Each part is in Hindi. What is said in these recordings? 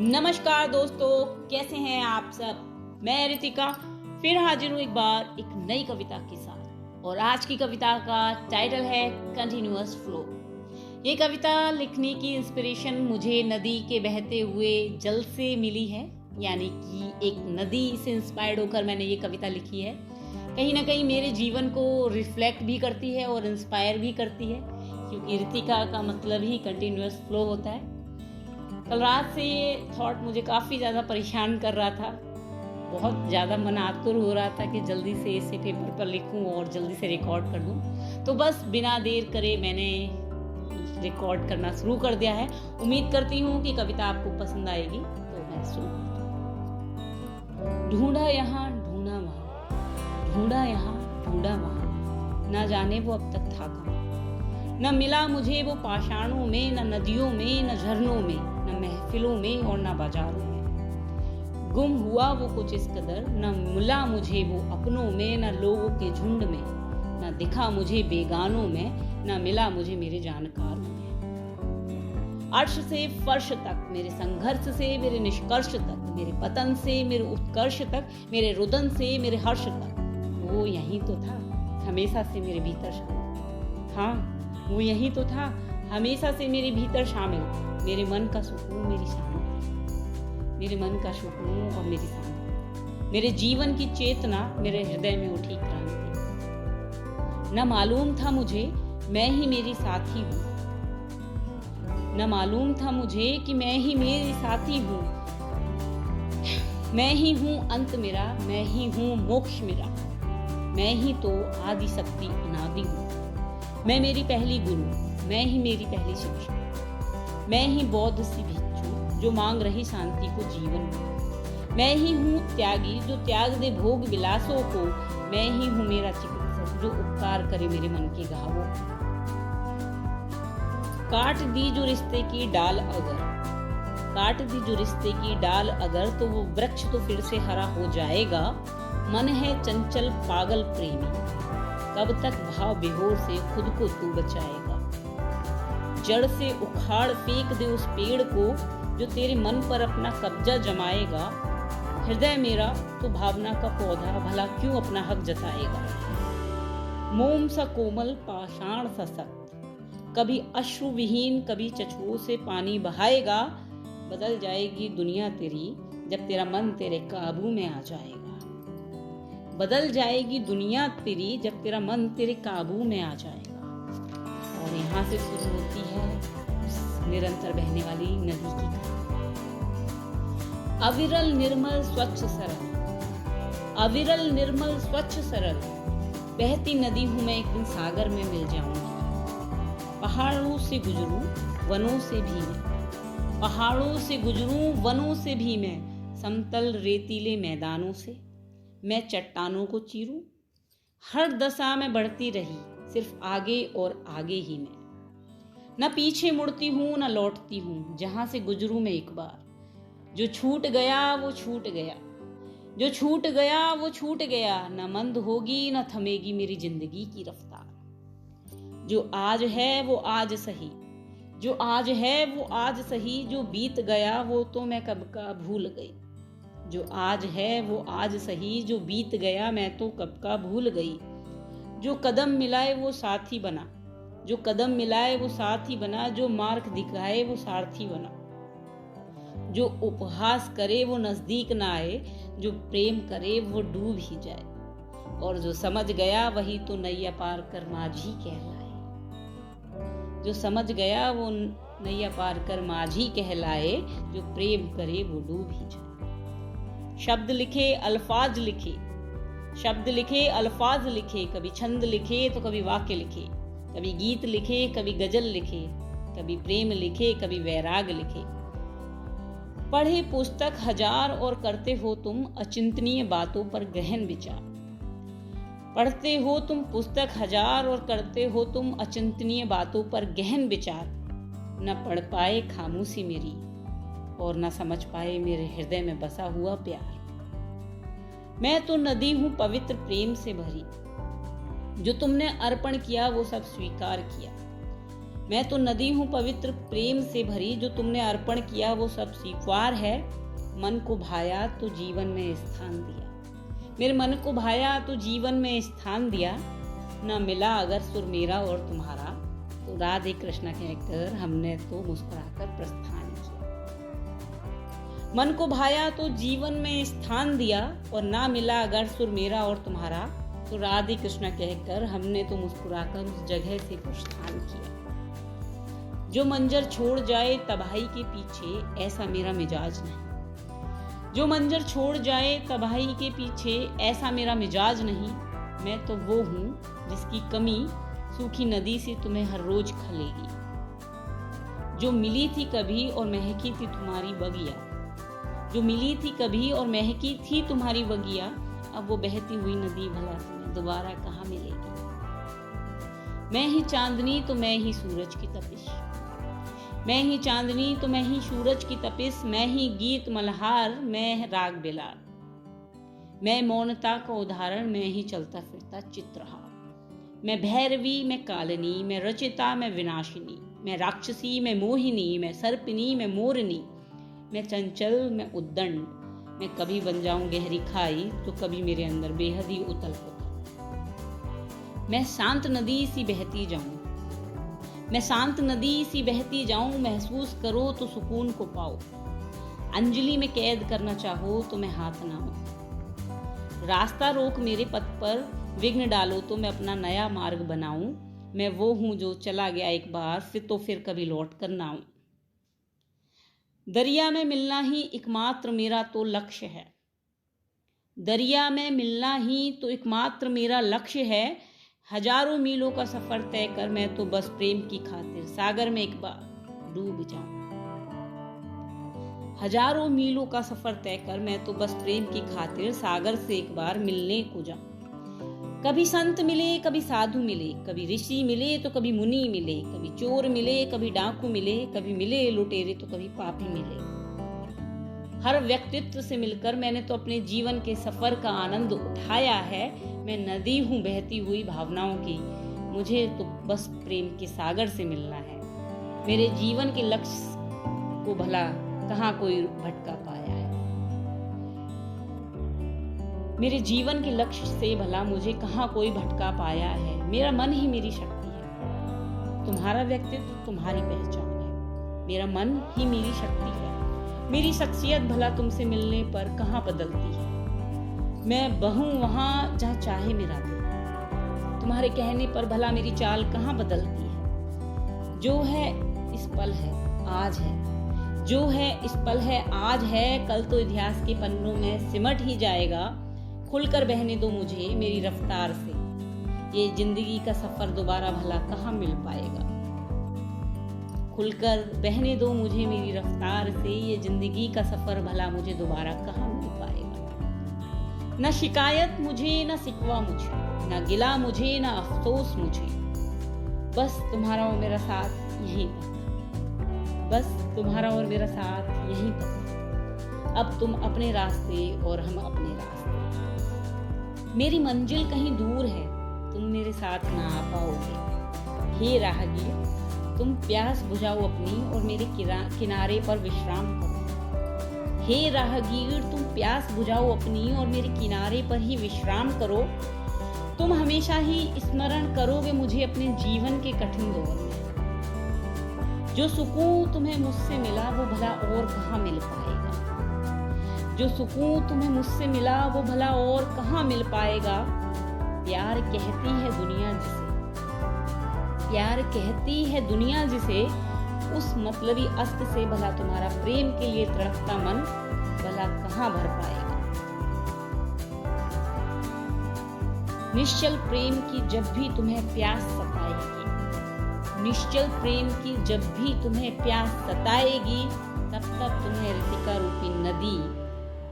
नमस्कार दोस्तों, कैसे हैं आप सब। मैं रितिका फिर हाजिर हूँ एक बार एक नई कविता के साथ। और आज की कविता का टाइटल है कंटिन्यूअस फ्लो। ये कविता लिखने की इंस्पिरेशन मुझे नदी के बहते हुए जल से मिली है, यानी कि एक नदी से इंस्पायर्ड होकर मैंने ये कविता लिखी है। कहीं ना कहीं मेरे जीवन को रिफ्लेक्ट भी करती है और इंस्पायर भी करती है, क्योंकि रितिका का मतलब ही कंटिन्यूअस फ्लो होता है। कल रात से ये थॉट मुझे काफ़ी ज़्यादा परेशान कर रहा था। बहुत ज़्यादा मन आतुर हो रहा था कि जल्दी से इसे पेपर पर लिखूं और जल्दी से रिकॉर्ड कर दूं। तो बस बिना देर करे मैंने रिकॉर्ड करना शुरू कर दिया है। उम्मीद करती हूँ कि कविता आपको पसंद आएगी। तो मैं शुरू ढूंढा यहाँ ढूंढा वहाँ, ढूंढा यहाँ ढूंढा वहाँ, ना जाने वो अब तक था कहाँ। न मिला मुझे वो पाषाणों में, न नदियों में, न झरनों में, न महफिलों में और न बाजारों में। गुम हुआ वो कुछ इस कदर, न मिला मुझे वो अपनों में, न लोगों के झुंड में, न दिखा मुझे बेगानों में, न मिला मुझे मेरे जानकारों में। अर्श से फर्श तक, मेरे संघर्ष से मेरे निष्कर्ष तक, मेरे पतन से मेरे उत्कर्ष तक, मेरे रुदन से मेरे हर्ष तक, वो यहीं तो था हमेशा से मेरे भीतर शामिल। हाँ, वो यही तो था हमेशा से मेरे भीतर शामिल। मेरे मन का सुकून मेरी शांति, मेरे मन का सुकून और मेरी शांति, मेरे जीवन की चेतना मेरे हृदय में उठी क्रांति। न मालूम था मुझे मैं ही मेरी साथी हूँ, न मालूम था मुझे कि मैं ही मेरी साथी हूँ। मैं ही हूँ अंत मेरा, मैं ही हूँ मोक्ष मेरा, मैं ही तो आदि शक्ति अनादि हूँ। मैं मेरी पहली गुरु, मैं ही मेरी पहली शिक्षा, मैं ही बौद्ध सी भिक्षु जो मांग रही शांति को जीवन में। मैं ही हूँ त्यागी जो त्याग दे भोग विलासों को, मैं ही हूँ मेरा चिकित्सक जो उपकार करे मेरे मन के घावों। काट दी जो रिश्ते की डाल अगर, काट दी जो रिश्ते की डाल अगर, तो वो वृक्ष तो फिर से हरा हो जाएगा। मन है चंचल पागल प्रेमी, कब तक भाव विभोर से खुद को तू बचाएगा। जड़ से उखाड़ फेंक दे उस पेड़ को जो तेरे मन पर अपना कब्जा जमाएगा। हृदय मेरा तो भावना का पौधा भला क्यों अपना हक जताएगा। मोम सा कोमल पाषाण सा सख्त, कभी अश्रु विहीन कभी चछुओं से पानी बहाएगा। बदल जाएगी दुनिया तेरी जब तेरा मन तेरे काबू में आ जाएगा। बदल जाएगी दुनिया तेरी जब तेरा मन तेरे काबू में आ जाएगा। और यहाँ से शुरू होती है निरंतर बहने वाली नदी की कहानी। अविरल निर्मल स्वच्छ सरल, अविरल निर्मल स्वच्छ सरल, बहती नदी हूँ मैं, एक दिन सागर में मिल जाऊंगी। पहाड़ों से गुजरूं वनों से भी मैं, पहाड़ों से गुजरूं वनों से भी मैं, समतल रेतीले मैदानों से मैं चट्टानों को चीरूं। हर दशा में बढ़ती रही सिर्फ आगे और आगे ही मैं, न पीछे मुड़ती हूँ न लौटती हूँ, जहां से गुजरूं मैं एक बार। जो छूट गया वो छूट गया, जो छूट गया वो छूट गया, न मंद होगी न थमेगी मेरी जिंदगी की रफ्तार। जो आज है वो आज सही, जो आज है वो आज सही, जो बीत गया वो तो मैं कब का भूल गई। जो आज है वो आज सही, जो बीत गया मैं तो कब का भूल गई। जो कदम मिलाए वो साथी बना, जो कदम मिलाए वो साथी बना, जो मार्ग दिखाए वो सारथी बना। जो उपहास करे वो नजदीक ना आए, जो प्रेम करे वो डूब ही जाए। और जो समझ गया वही तो नैया पार कर माझी कहलाए। जो समझ गया वो नैया पार कर माझी कहलाए, जो प्रेम करे वो डूब ही जाए। शब्द लिखे अल्फाज लिखे, शब्द लिखे अल्फाज लिखे, कभी छंद लिखे तो कभी वाक्य लिखे, कभी गीत लिखे कभी गजल लिखे, कभी प्रेम लिखे कभी वैराग लिखे। पढ़े पुस्तक हजार और करते हो तुम अचिंतनीय बातों पर गहन विचार। पढ़ते हो तुम पुस्तक हजार और करते हो तुम अचिंतनीय बातों पर गहन विचार। न पढ़ पाए खामोशी मेरी और न समझ पाए मेरे हृदय में बसा हुआ प्यार। मैं तो नदी हूं पवित्र प्रेम से भरी, जो तुमने अर्पण किया वो सब स्वीकार किया। मैं तो नदी हूँ पवित्र प्रेम से भरी, जो तुमने अर्पण किया वो सब स्वीकार है। मन को भाया तो जीवन में स्थान दिया, मेरे मन को भाया तो जीवन में स्थान दिया। न मिला अगर सुर मेरा और तुम्हारा, तो राधे कृष्ण कहकर हमने तो मुस्कुराकर प्रस्थान किया। मन को भाया तो जीवन में स्थान दिया, और ना मिला अगर सुर मेरा और तुम्हारा, तो राधे कृष्ण कहकर हमने तो मुस्कुराकर उस जगह से प्रस्थान किया। जो मंजर छोड़ जाए तबाही के पीछे, ऐसा मेरा मिजाज नहीं। जो मंजर छोड़ जाए तबाही के पीछे, ऐसा मेरा मिजाज नहीं। मैं तो वो हूँ जिसकी कमी सूखी नदी से तुम्हें हर रोज खलेगी। जो मिली थी कभी और महकी थी तुम्हारी बगिया, जो मिली थी कभी और महकी थी तुम्हारी बगिया, अब वो बहती हुई नदी भला तुम्हें दोबारा कहाँ मिलेगी। मैं ही चांदनी तो मैं ही सूरज की तपिश, मैं ही चांदनी तो मैं ही सूरज की तपिश, मैं ही गीत मल्हार, मैं राग बेलार, मैं मौनता का उदाहरण, मैं ही चलता फिरता चित्रहार। मैं भैरवी, मैं कालिनी, मैं रचिता, मैं विनाशिनी, मैं राक्षसी, मैं मोहिनी, मैं सर्पिनी, मैं मोरनी, मैं चंचल, मैं उद्दंड, मैं कभी बन जाऊं गहरी खाई, तो कभी मेरे अंदर बेहद ही उतल पुतल। मैं शांत नदी सी बहती जाऊं, मैं शांत नदी सी बहती जाऊं, महसूस करो तो सुकून को पाओ। अंजलि में कैद करना चाहो तो मैं हाथ ना हो। रास्ता रोक मेरे पथ पर, विघ्न डालो तो मैं अपना नया मार्ग बनाऊं। मैं वो हूं जो चला गया एक बार, फिर कभी लौट कर ना आऊं। दरिया में मिलना ही एकमात्र मेरा तो लक्ष्य है, दरिया में मिलना ही तो एकमात्र मेरा लक्ष्य है। हजारों मीलों का सफर तय कर मैं तो बस प्रेम की खातिर सागर में एक बार डूब जाऊं। हजारों मीलों का सफर तय कर मैं तो बस प्रेम की खातिर सागर से एक बार मिलने को जाऊं। कभी संत मिले, कभी साधु मिले, कभी ऋषि मिले तो कभी मुनि मिले, कभी चोर मिले, कभी डाकू मिले, कभी मिले लुटेरे तो कभी पापी मिले। हर व्यक्तित्व से मिलकर मैंने तो अपने जीवन के सफर का आनंद उठाया है। मैं नदी हूँ बहती हुई भावनाओं की, मुझे तो बस प्रेम के सागर से मिलना है। मेरे जीवन के लक्ष्य को भला कहाँ कोई भटका पाया है, मेरे जीवन के लक्ष्य से भला मुझे कहाँ कोई भटका पाया है। मेरा मन ही मेरी शक्ति है, तुम्हारा व्यक्तित्व तुम्हारी पहचान है। मेरा मन ही मेरी शक्ति है, मेरी शख्सियत भला तुमसे मिलने पर कहाँ बदलती है। मैं बहूं वहां जहाँ चाहे मेरा दिल, तुम्हारे कहने पर भला मेरी चाल कहाँ बदलती है। जो है इस पल है आज है, जो है इस पल है आज है, कल तो इतिहास के पन्नों में सिमट ही जाएगा। खुलकर बहने दो मुझे मेरी रफ्तार से, ये जिंदगी का सफर दोबारा भला कहाँ मिल पाएगा। खुलकर बहने दो मुझे मेरी रफ्तार से, ये जिंदगी का सफर भला मुझे दोबारा कहाँ मिल पाएगा। न शिकायत मुझे, न शिकवा मुझे, न गिला मुझे, न अफसोस मुझे, बस तुम्हारा और मेरा साथ यहीं तक, बस तुम्हारा और मेरा साथ यहीं तक। अब तुम अपने रास्ते और हम अपने रास्ते, मेरी मंजिल कहीं दूर है, तुम मेरे साथ ना आ पाओगे। हे राहगीर, तुम प्यास बुझाओ अपनी और मेरे किनारे पर विश्राम करो। हे राहगीर, तुम प्यास बुझाओ अपनी और मेरे किनारे पर ही विश्राम करो। तुम हमेशा ही स्मरण करोगे मुझे अपने जीवन के कठिन दौर में। जो सुकून तुम्हें मुझसे मिला वो भला और कहाँ मिल पाएगा। जो सुकून तुम्हें मुझसे मिला वो भला और कहाँ मिल पाएगा। प्यार कहती है दुनिया जिसे, प्यार कहती है दुनिया जिसे, उस मतलबी अस्त से भला तुम्हारा प्रेम के लिए तड़पता मन भला कहाँ भर पाएगा। निश्चल प्रेम की जब भी तुम्हें प्यास सताएगी, निश्चल प्रेम की जब भी तुम्हें प्यास सताएगी, तब तक तुम्हें ऋतिका रूपी नदी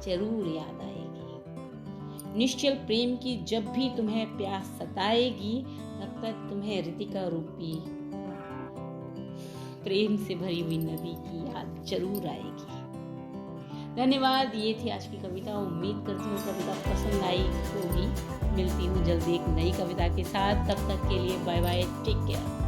जरूर याद आएगी। निश्चल प्रेम की जब भी तुम्हें प्यास सताएगी, तब तक तुम्हें ऋतिका रूपी प्रेम से भरी हुई नदी की याद जरूर आएगी। धन्यवाद। ये थी आज की कविता। उम्मीद करती हूँ कविता पसंद आई होगी। मिलती हूँ जल्दी एक नई कविता के साथ। तब तक के लिए बाय बाय, टेक केयर।